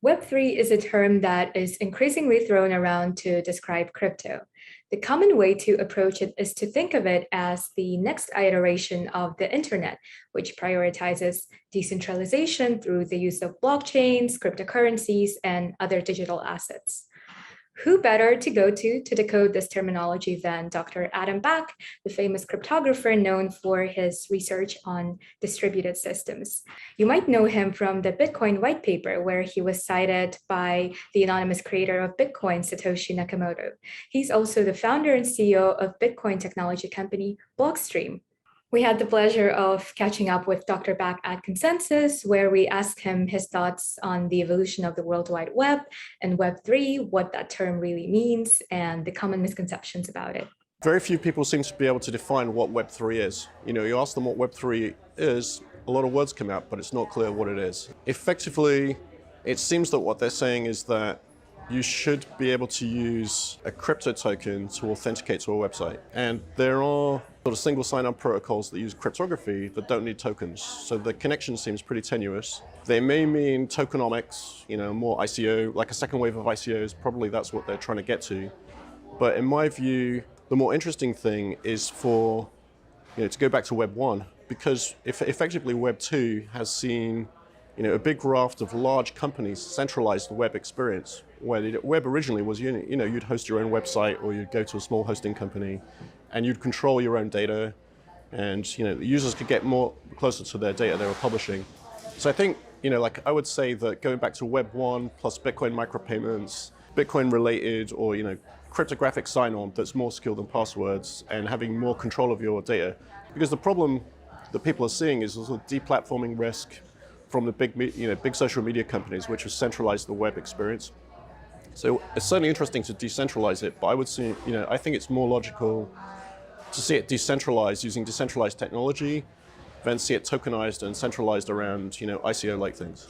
Web3 is a term that is increasingly thrown around to describe crypto. The common way to approach it is to think of it as the next iteration of the internet, which prioritizes decentralization through the use of blockchains, cryptocurrencies, and other digital assets. Who better to go to decode this terminology than Dr. Adam Back, the famous cryptographer known for his research on distributed systems? You might know him from the Bitcoin white paper, where he was cited by the anonymous creator of Bitcoin, Satoshi Nakamoto. He's also the founder and CEO of Bitcoin technology company Blockstream. We had the pleasure of catching up with Dr. Back at Consensus, where we asked him his thoughts on the evolution of the World Wide Web and Web3, what that term really means, and the common misconceptions about it. Very few people seem to be able to define what Web3 is. You ask them what Web3 is, a lot of words come out, but it's not clear what it is. Effectively, it seems that what they're saying is that you should be able to use a crypto token to authenticate to a website. And there are sort of single sign-on protocols that use cryptography that don't need tokens. So the connection seems pretty tenuous. They may mean tokenomics, more ICO, like a second wave of ICOs, probably that's what they're trying to get to. But in my view, the more interesting thing is to go back to Web 1, because effectively Web 2 has seen a big raft of large companies centralize the web experience, where the web originally was, you'd host your own website or you'd go to a small hosting company and you'd control your own data, and the users could get more closer to their data they were publishing. So I think, I would say that going back to Web 1 plus Bitcoin micropayments, Bitcoin related or, cryptographic sign-on that's more secure than passwords and having more control of your data. Because the problem that people are seeing is also deplatforming risk from the big social media companies, which have centralized the web experience. So it's certainly interesting to decentralize it, but I would say, I think it's more logical to see it decentralized using decentralized technology than see it tokenized and centralized around, ICO-like things.